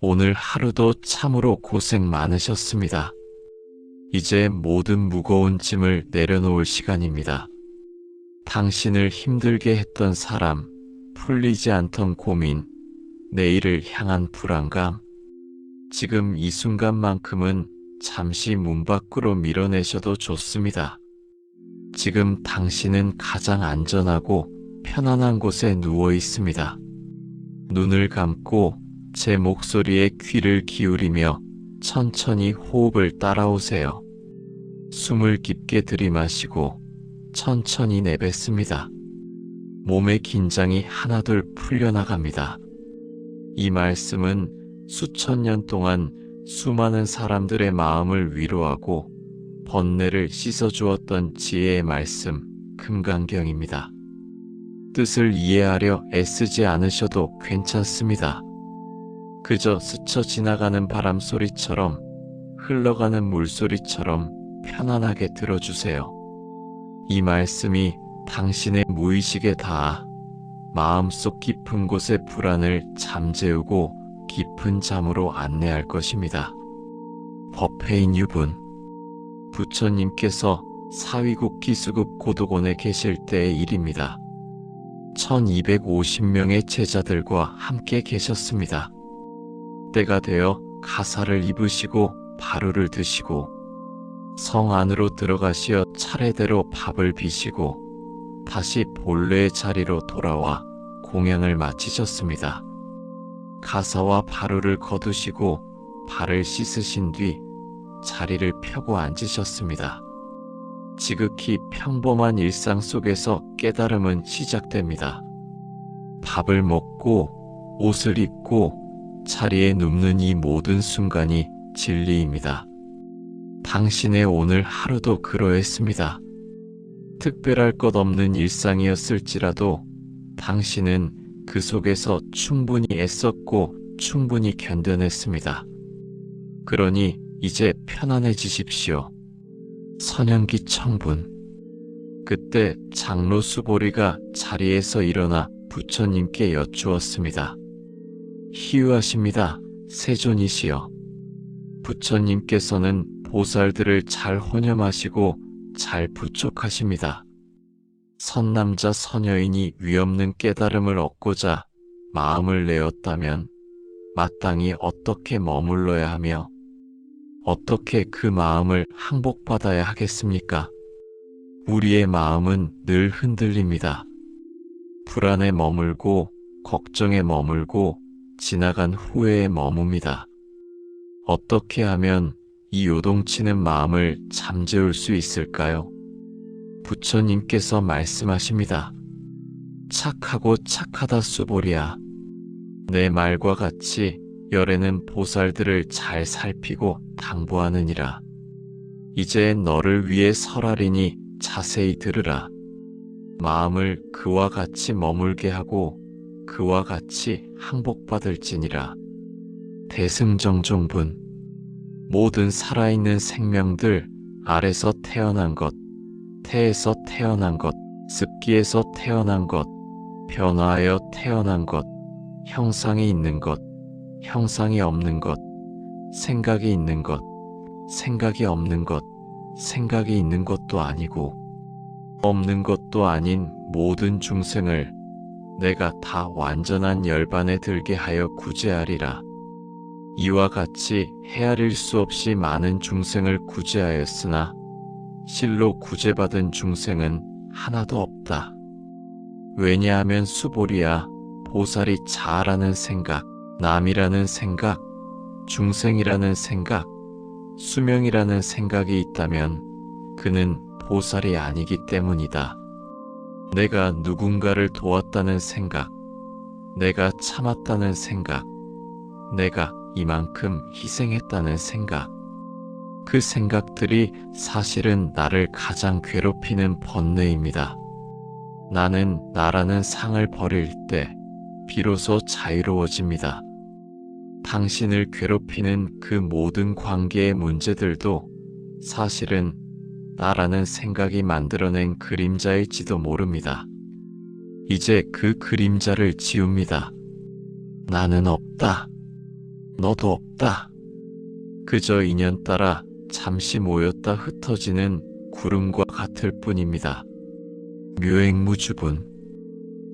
오늘 하루도 참으로 고생 많으셨습니다. 이제 모든 무거운 짐을 내려놓을 시간입니다. 당신을 힘들게 했던 사람, 풀리지 않던 고민, 내일을 향한 불안감, 지금 이 순간만큼은 잠시 문 밖으로 밀어내셔도 좋습니다. 지금 당신은 가장 안전하고 편안한 곳에 누워 있습니다. 눈을 감고 제 목소리에 귀를 기울이며 천천히 호흡을 따라오세요. 숨을 깊게 들이마시고 천천히 내뱉습니다. 몸의 긴장이 하나둘 풀려나갑니다. 이 말씀은 수천 년 동안 수많은 사람들의 마음을 위로하고 번뇌를 씻어주었던 지혜의 말씀, 금강경입니다. 뜻을 이해하려 애쓰지 않으셔도 괜찮습니다. 그저 스쳐 지나가는 바람 소리처럼, 흘러가는 물소리처럼 편안하게 들어주세요. 이 말씀이 당신의 무의식에 닿아 마음속 깊은 곳의 불안을 잠재우고 깊은 잠으로 안내할 것입니다. 법회인 유분, 부처님께서 사위국 기수급 고도곤에 계실 때의 일입니다. 1250명의 제자들과 함께 계셨습니다. 때가 되어 가사를 입으시고 바루를 드시고 성 안으로 들어가시어 차례대로 밥을 비시고 다시 본래의 자리로 돌아와 공양을 마치셨습니다. 가사와 바루를 거두시고 발을 씻으신 뒤 자리를 펴고 앉으셨습니다. 지극히 평범한 일상 속에서 깨달음은 시작됩니다. 밥을 먹고 옷을 입고 자리에 눕는 이 모든 순간이 진리입니다. 당신의 오늘 하루도 그러했습니다. 특별할 것 없는 일상이었을지라도 당신은 그 속에서 충분히 애썼고 충분히 견뎌냈습니다. 그러니 이제 편안해지십시오. 선현기 청분. 그때 장로 수보리가 자리에서 일어나 부처님께 여쭈었습니다. 희유하십니다. 세존이시여. 부처님께서는 보살들을 잘 혼염하시고 잘 부촉하십니다. 선남자 선여인이 위없는 깨달음을 얻고자 마음을 내었다면 마땅히 어떻게 머물러야 하며 어떻게 그 마음을 항복받아야 하겠습니까? 우리의 마음은 늘 흔들립니다. 불안에 머물고 걱정에 머물고 지나간 후회에 머뭅니다. 어떻게 하면 이 요동치는 마음을 잠재울 수 있을까요? 부처님께서 말씀하십니다. 착하고 착하다 수보리야. 내 말과 같이 열에는 보살들을 잘 살피고 당부하느니라. 이제 너를 위해 설하리니 자세히 들으라. 마음을 그와 같이 머물게 하고 그와 같이 항복받을지니라. 대승정종분. 모든 살아있는 생명들 알에서 태어난 것, 태에서 태어난 것, 습기에서 태어난 것, 변화하여 태어난 것, 형상이 있는 것, 형상이 없는 것, 생각이 있는 것, 생각이 없는 것, 생각이 있는 것도 아니고 없는 것도 아닌 모든 중생을 내가 다 완전한 열반에 들게 하여 구제하리라. 이와 같이 헤아릴 수 없이 많은 중생을 구제하였으나 실로 구제받은 중생은 하나도 없다. 왜냐하면 수보리야, 보살이 자아라는 생각, 남이라는 생각, 중생이라는 생각, 수명이라는 생각이 있다면 그는 보살이 아니기 때문이다. 내가 누군가를 도왔다는 생각, 내가 참았다는 생각, 내가 이만큼 희생했다는 생각, 그 생각들이 사실은 나를 가장 괴롭히는 번뇌입니다. 나는 나라는 상을 버릴 때 비로소 자유로워집니다. 당신을 괴롭히는 그 모든 관계의 문제들도 사실은 나라는 생각이 만들어낸 그림자일지도 모릅니다. 이제 그 그림자를 지웁니다. 나는 없다. 너도 없다. 그저 인연 따라 잠시 모였다 흩어지는 구름과 같을 뿐입니다. 묘행무주분.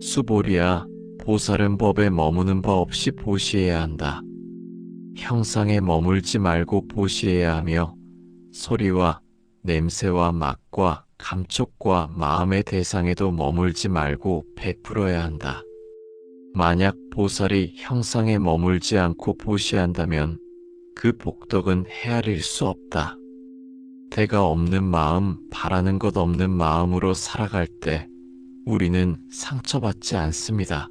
수보리야, 보살은 법에 머무는 바 없이 보시해야 한다. 형상에 머물지 말고 보시해야 하며 소리와 냄새와 맛과 감촉과 마음의 대상에도 머물지 말고 베풀어야 한다. 만약 보살이 형상에 머물지 않고 보시한다면 그 복덕은 헤아릴 수 없다. 대가 없는 마음, 바라는 것 없는 마음으로 살아갈 때 우리는 상처받지 않습니다.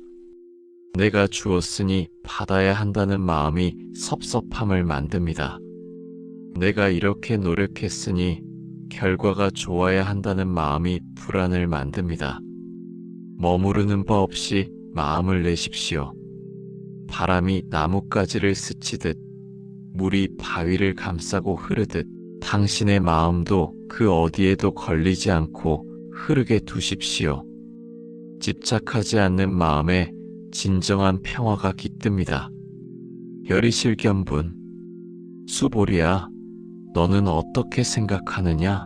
내가 주었으니 받아야 한다는 마음이 섭섭함을 만듭니다. 내가 이렇게 노력했으니 결과가 좋아야 한다는 마음이 불안을 만듭니다. 머무르는 바 없이 마음을 내십시오. 바람이 나뭇가지를 스치듯 물이 바위를 감싸고 흐르듯 당신의 마음도 그 어디에도 걸리지 않고 흐르게 두십시오. 집착하지 않는 마음에 진정한 평화가 깃듭니다. 열이실견분. 수보리야, 너는 어떻게 생각하느냐?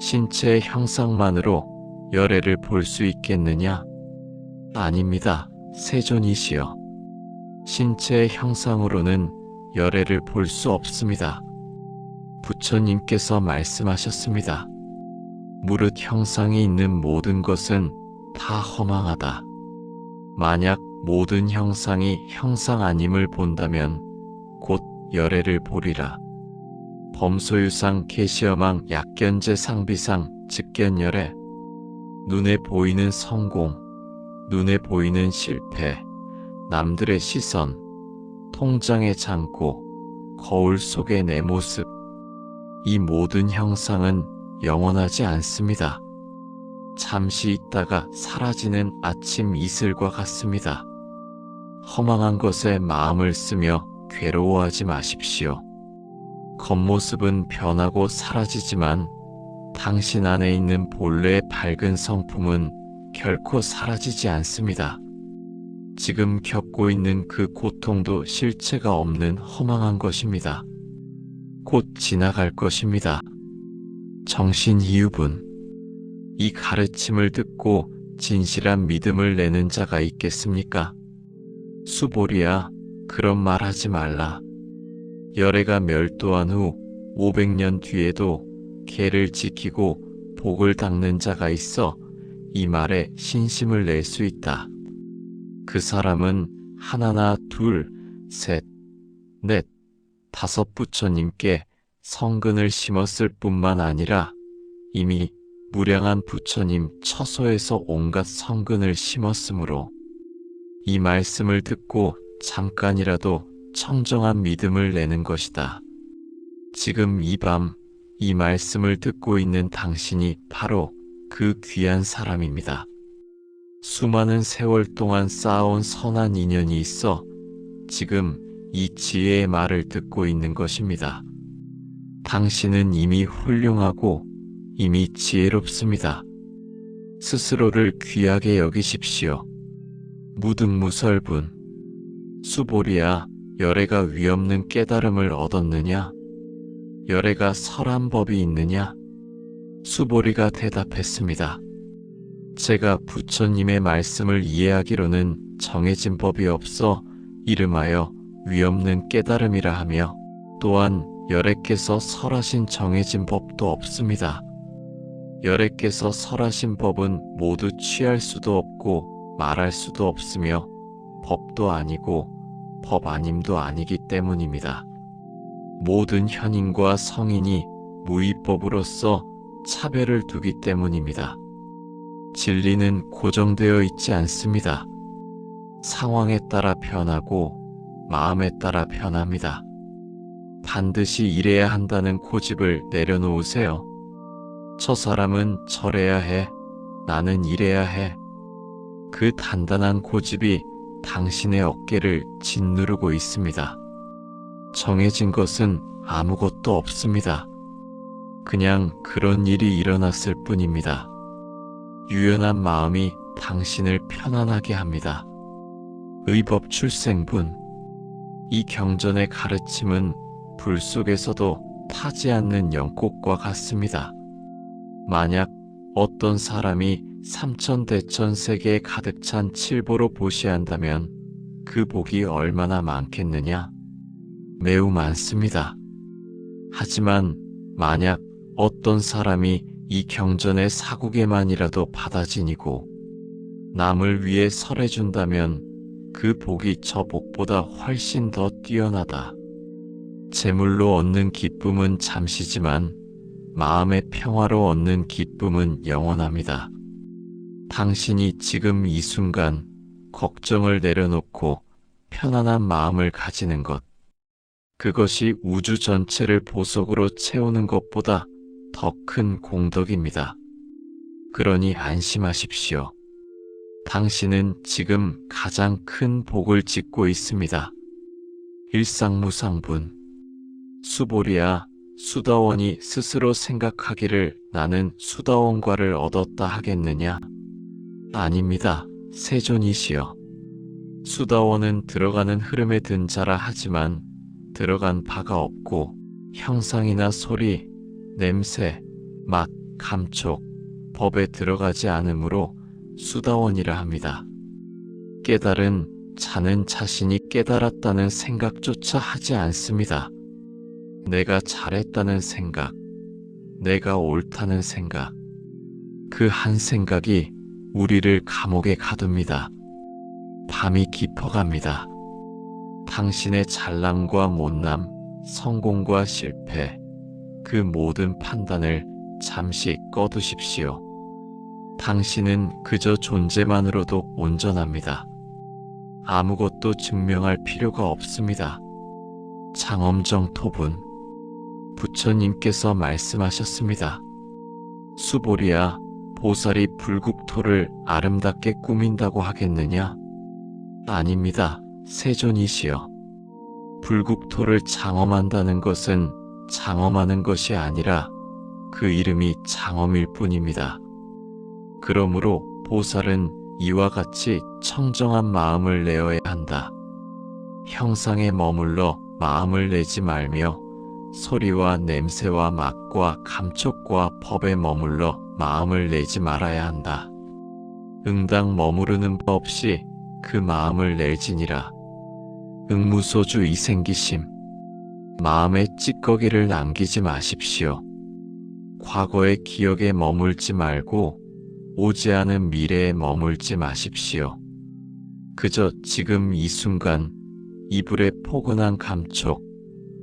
신체의 형상만으로 열애를 볼 수 있겠느냐? 아닙니다. 세존이시여. 신체의 형상으로는 열애를 볼 수 없습니다. 부처님께서 말씀하셨습니다. 무릇 형상이 있는 모든 것은 다 허망하다. 만약 모든 형상이 형상 아님을 본다면 곧 열애를 보리라. 범소유상 계시어망 약견제 상비상 즉견열애. 눈에 보이는 성공, 눈에 보이는 실패, 남들의 시선, 통장의 잔고, 거울 속의 내 모습, 이 모든 형상은 영원하지 않습니다. 잠시 있다가 사라지는 아침 이슬과 같습니다. 허망한 것에 마음을 쓰며 괴로워하지 마십시오. 겉모습은 변하고 사라지지만 당신 안에 있는 본래의 밝은 성품은 결코 사라지지 않습니다. 지금 겪고 있는 그 고통도 실체가 없는 허망한 것입니다. 곧 지나갈 것입니다. 정신이유분. 이 가르침을 듣고 진실한 믿음을 내는 자가 있겠습니까? 수보리야, 그런 말 하지 말라. 열애가 멸도한 후 500년 뒤에도 계를 지키고 복을 닦는 자가 있어 이 말에 신심을 낼 수 있다. 그 사람은 하나나 둘, 셋, 넷, 다섯 부처님께 성근을 심었을 뿐만 아니라 이미 무량한 부처님 처소에서 온갖 성근을 심었으므로 이 말씀을 듣고 잠깐이라도 청정한 믿음을 내는 것이다. 지금 이 밤 이 말씀을 듣고 있는 당신이 바로 그 귀한 사람입니다. 수많은 세월 동안 쌓아온 선한 인연이 있어 지금 이 지혜의 말을 듣고 있는 것입니다. 당신은 이미 훌륭하고 이미 지혜롭습니다. 스스로를 귀하게 여기십시오. 무등무설분. 수보리야, 열애가 위없는 깨달음을 얻었느냐? 열애가 설한 법이 있느냐? 수보리가 대답했습니다. 제가 부처님의 말씀을 이해하기로는 정해진 법이 없어 이름하여 위없는 깨달음이라 하며 또한 열애께서 설하신 정해진 법도 없습니다. 열애께서 설하신 법은 모두 취할 수도 없고 말할 수도 없으며 법도 아니고 법 아님도 아니기 때문입니다. 모든 현인과 성인이 무위법으로서 차별을 두기 때문입니다. 진리는 고정되어 있지 않습니다. 상황에 따라 변하고 마음에 따라 변합니다. 반드시 이래야 한다는 고집을 내려놓으세요. 저 사람은 저래야 해. 나는 이래야 해. 그 단단한 고집이 당신의 어깨를 짓누르고 있습니다. 정해진 것은 아무것도 없습니다. 그냥 그런 일이 일어났을 뿐입니다. 유연한 마음이 당신을 편안하게 합니다. 의법출생분. 이 경전의 가르침은 불 속에서도 타지 않는 연꽃과 같습니다. 만약 어떤 사람이 삼천대천 세계에 가득 찬 칠보로 보시한다면 그 복이 얼마나 많겠느냐? 매우 많습니다. 하지만 만약 어떤 사람이 이 경전의 사국에만이라도 받아 지니고 남을 위해 설해준다면 그 복이 저 복보다 훨씬 더 뛰어나다. 재물로 얻는 기쁨은 잠시지만 마음의 평화로 얻는 기쁨은 영원합니다. 당신이 지금 이 순간 걱정을 내려놓고 편안한 마음을 가지는 것, 그것이 우주 전체를 보석으로 채우는 것보다 더 큰 공덕입니다. 그러니 안심하십시오. 당신은 지금 가장 큰 복을 짓고 있습니다. 일상무상분. 수보리야, 수다원이 스스로 생각하기를 나는 수다원과를 얻었다 하겠느냐? 아닙니다. 세존이시여. 수다원은 들어가는 흐름에 든 자라 하지만 들어간 바가 없고 형상이나 소리, 냄새, 맛, 감촉, 법에 들어가지 않으므로 수다원이라 합니다. 깨달은 자는 자신이 깨달았다는 생각조차 하지 않습니다. 내가 잘했다는 생각, 내가 옳다는 생각, 그 한 생각이 우리를 감옥에 가둡니다. 밤이 깊어갑니다. 당신의 잘남과 못남, 성공과 실패, 그 모든 판단을 잠시 꺼두십시오. 당신은 그저 존재만으로도 온전합니다. 아무것도 증명할 필요가 없습니다. 장엄정토분. 부처님께서 말씀하셨습니다. 수보리야, 보살이 불국토를 아름답게 꾸민다고 하겠느냐? 아닙니다. 세존이시여. 불국토를 장엄한다는 것은 장엄하는 것이 아니라 그 이름이 장엄일 뿐입니다. 그러므로 보살은 이와 같이 청정한 마음을 내어야 한다. 형상에 머물러 마음을 내지 말며 소리와 냄새와 맛과 감촉과 법에 머물러 마음을 내지 말아야 한다. 응당 머무르는 법 없이 그 마음을 낼지니라. 응무소주 이생기심. 마음에 찌꺼기를 남기지 마십시오. 과거의 기억에 머물지 말고 오지 않은 미래에 머물지 마십시오. 그저 지금 이 순간 이불의 포근한 감촉,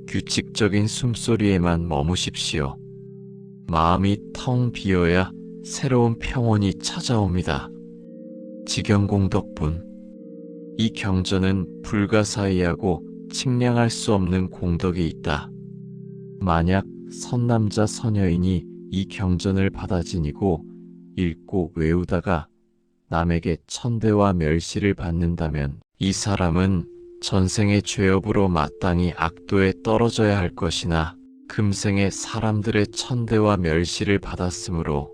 규칙적인 숨소리에만 머무십시오. 마음이 텅 비어야 새로운 평온이 찾아옵니다. 지경공덕분. 이 경전은 불가사의하고 측량할 수 없는 공덕이 있다. 만약 선남자 선여인이 이 경전을 받아 지니고 읽고 외우다가 남에게 천대와 멸시를 받는다면 이 사람은 전생의 죄업으로 마땅히 악도에 떨어져야 할 것이나 금생에 사람들의 천대와 멸시를 받았으므로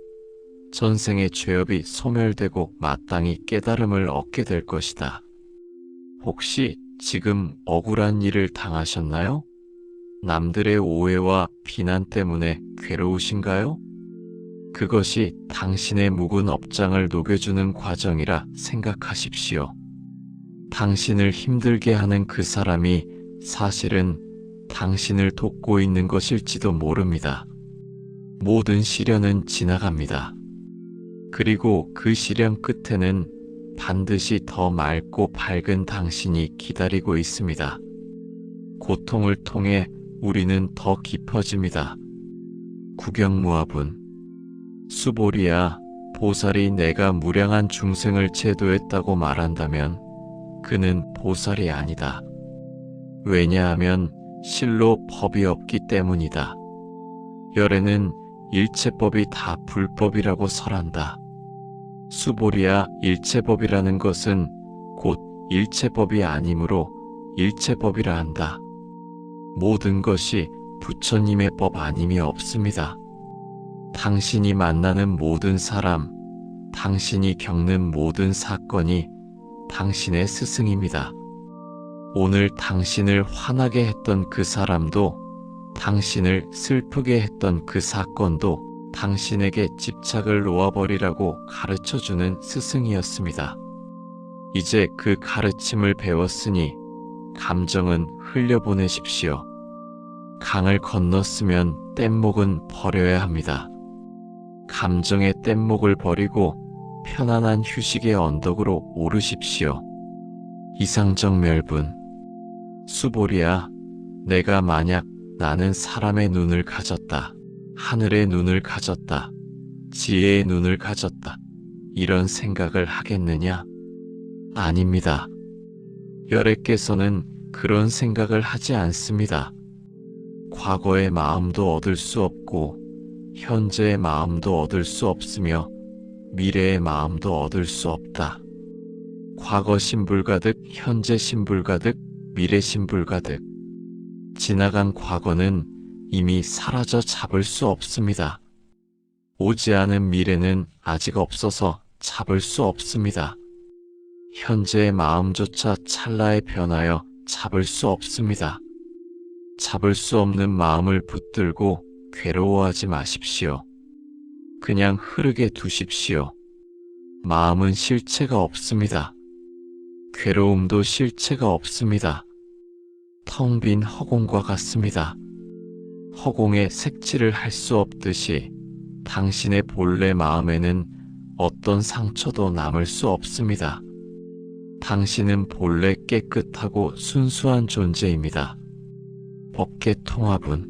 전생의 죄업이 소멸되고 마땅히 깨달음을 얻게 될 것이다. 혹시 지금 억울한 일을 당하셨나요? 남들의 오해와 비난 때문에 괴로우신가요? 그것이 당신의 묵은 업장을 녹여주는 과정이라 생각하십시오. 당신을 힘들게 하는 그 사람이 사실은 당신을 돕고 있는 것일지도 모릅니다. 모든 시련은 지나갑니다. 그리고 그 시련 끝에는 반드시 더 맑고 밝은 당신이 기다리고 있습니다. 고통을 통해 우리는 더 깊어집니다. 구경무화분. 수보리야, 보살이 내가 무량한 중생을 제도했다고 말한다면 그는 보살이 아니다. 왜냐하면 실로 법이 없기 때문이다. 열애는 일체법이 다 불법이라고 설한다. 수보리야, 일체법이라는 것은 곧 일체법이 아니므로 일체법이라 한다. 모든 것이 부처님의 법 아님이 없습니다. 당신이 만나는 모든 사람, 당신이 겪는 모든 사건이 당신의 스승입니다. 오늘 당신을 화나게 했던 그 사람도, 당신을 슬프게 했던 그 사건도 당신에게 집착을 놓아버리라고 가르쳐주는 스승이었습니다. 이제 그 가르침을 배웠으니 감정은 흘려보내십시오. 강을 건넜으면 뗏목은 버려야 합니다. 감정의 뗏목을 버리고 편안한 휴식의 언덕으로 오르십시오. 이상적 멸분. 수보리야, 내가 만약 나는 사람의 눈을 가졌다, 하늘의 눈을 가졌다, 지혜의 눈을 가졌다, 이런 생각을 하겠느냐? 아닙니다. 열애께서는 그런 생각을 하지 않습니다. 과거의 마음도 얻을 수 없고 현재의 마음도 얻을 수 없으며 미래의 마음도 얻을 수 없다. 과거 신불가득, 현재 신불가득, 미래 신불가득. 지나간 과거는 이미 사라져 잡을 수 없습니다. 오지 않은 미래는 아직 없어서 잡을 수 없습니다. 현재의 마음조차 찰나에 변하여 잡을 수 없습니다. 잡을 수 없는 마음을 붙들고 괴로워하지 마십시오. 그냥 흐르게 두십시오. 마음은 실체가 없습니다. 괴로움도 실체가 없습니다. 텅 빈 허공과 같습니다. 허공에 색칠을 할 수 없듯이 당신의 본래 마음에는 어떤 상처도 남을 수 없습니다. 당신은 본래 깨끗하고 순수한 존재입니다. 법계 통합은.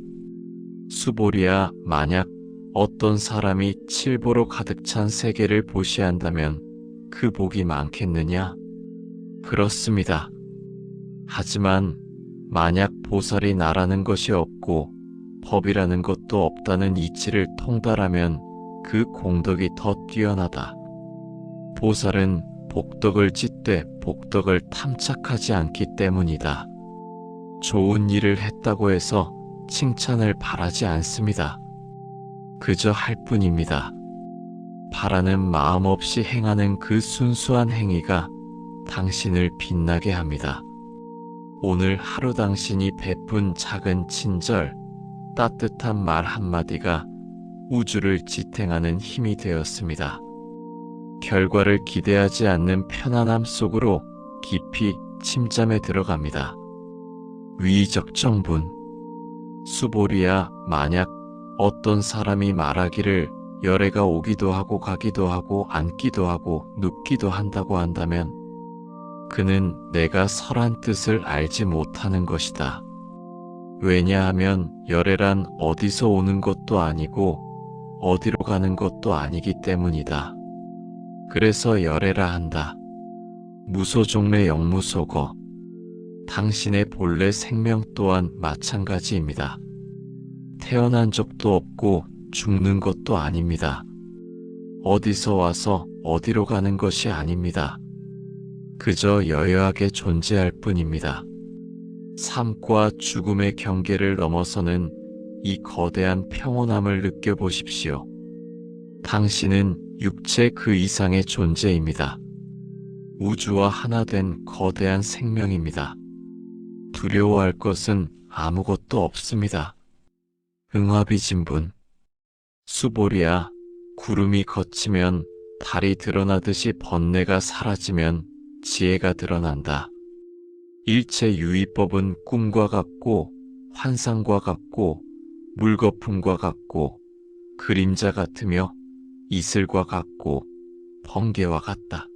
수보리야, 만약 어떤 사람이 칠보로 가득 찬 세계를 보시한다면 그 복이 많겠느냐? 그렇습니다. 하지만 만약 보살이 나라는 것이 없고 법이라는 것도 없다는 이치를 통달하면 그 공덕이 더 뛰어나다. 보살은 복덕을 짓되 복덕을 탐착하지 않기 때문이다. 좋은 일을 했다고 해서 칭찬을 바라지 않습니다. 그저 할 뿐입니다. 바라는 마음 없이 행하는 그 순수한 행위가 당신을 빛나게 합니다. 오늘 하루 당신이 베푼 작은 친절, 따뜻한 말 한마디가 우주를 지탱하는 힘이 되었습니다. 결과를 기대하지 않는 편안함 속으로 깊이 침잠에 들어갑니다. 위적 정분. 수보리야, 만약 어떤 사람이 말하기를 열애가 오기도 하고 가기도 하고 앉기도 하고 눕기도 한다고 한다면 그는 내가 설한 뜻을 알지 못하는 것이다. 왜냐하면 열애란 어디서 오는 것도 아니고 어디로 가는 것도 아니기 때문이다. 그래서 열애라 한다. 무소종래 영무소거. 당신의 본래 생명 또한 마찬가지입니다. 태어난 적도 없고 죽는 것도 아닙니다. 어디서 와서 어디로 가는 것이 아닙니다. 그저 여여하게 존재할 뿐입니다. 삶과 죽음의 경계를 넘어서는 이 거대한 평온함을 느껴보십시오. 당신은 육체 그 이상의 존재입니다. 우주와 하나 된 거대한 생명입니다. 두려워할 것은 아무것도 없습니다. 응화비진분. 수보리야, 구름이 걷히면 달이 드러나듯이 번뇌가 사라지면 지혜가 드러난다. 일체 유의법은 꿈과 같고 환상과 같고 물거품과 같고 그림자 같으며 이슬과 같고 번개와 같다.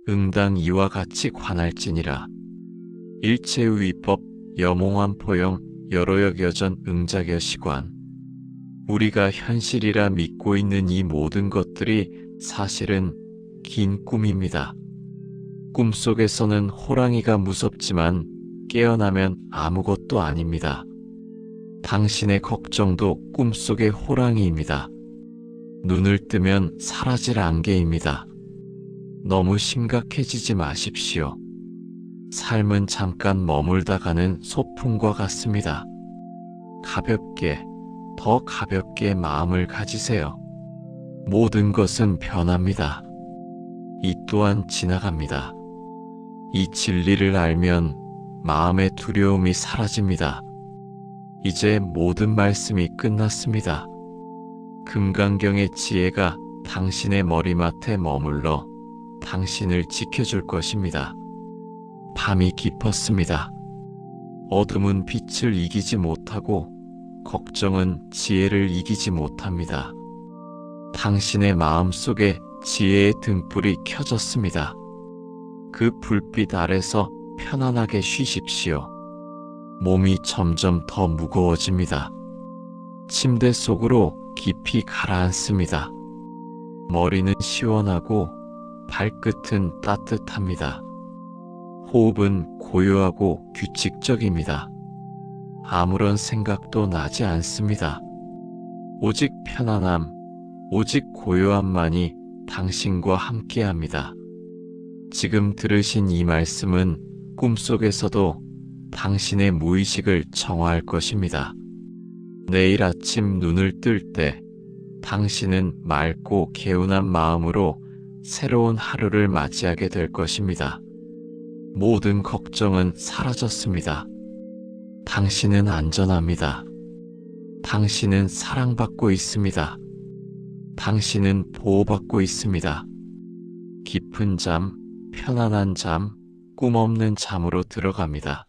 응당 이와 같이 관할지니라. 일체의 법, 여몽한 포용, 여로역여전 응작여시관. 우리가 현실이라 믿고 있는 이 모든 것들이 사실은 긴 꿈입니다. 꿈속에서는 호랑이가 무섭지만 깨어나면 아무것도 아닙니다. 당신의 걱정도 꿈속의 호랑이입니다. 눈을 뜨면 사라질 안개입니다. 너무 심각해지지 마십시오. 삶은 잠깐 머물다 가는 소풍과 같습니다. 가볍게, 더 가볍게 마음을 가지세요. 모든 것은 변합니다. 이 또한 지나갑니다. 이 진리를 알면 마음의 두려움이 사라집니다. 이제 모든 말씀이 끝났습니다. 금강경의 지혜가 당신의 머리맡에 머물러 당신을 지켜줄 것입니다. 밤이 깊었습니다. 어둠은 빛을 이기지 못하고 걱정은 지혜를 이기지 못합니다. 당신의 마음속에 지혜의 등불이 켜졌습니다. 그 불빛 아래서 편안하게 쉬십시오. 몸이 점점 더 무거워집니다. 침대 속으로 깊이 가라앉습니다. 머리는 시원하고 발끝은 따뜻합니다. 호흡은 고요하고 규칙적입니다. 아무런 생각도 나지 않습니다. 오직 편안함, 오직 고요함만이 당신과 함께합니다. 지금 들으신 이 말씀은 꿈속에서도 당신의 무의식을 정화할 것입니다. 내일 아침 눈을 뜰 때 당신은 맑고 개운한 마음으로 새로운 하루를 맞이하게 될 것입니다. 모든 걱정은 사라졌습니다. 당신은 안전합니다. 당신은 사랑받고 있습니다. 당신은 보호받고 있습니다. 깊은 잠, 편안한 잠, 꿈 없는 잠으로 들어갑니다.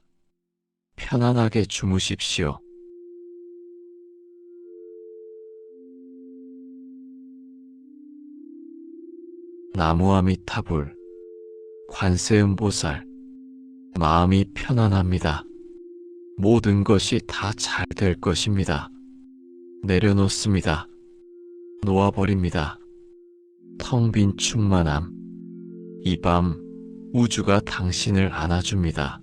편안하게 주무십시오. 나무아미타불, 관세음보살, 마음이 편안합니다. 모든 것이 다 잘 될 것입니다. 내려놓습니다. 놓아버립니다. 텅 빈 충만함. 이 밤 우주가 당신을 안아줍니다.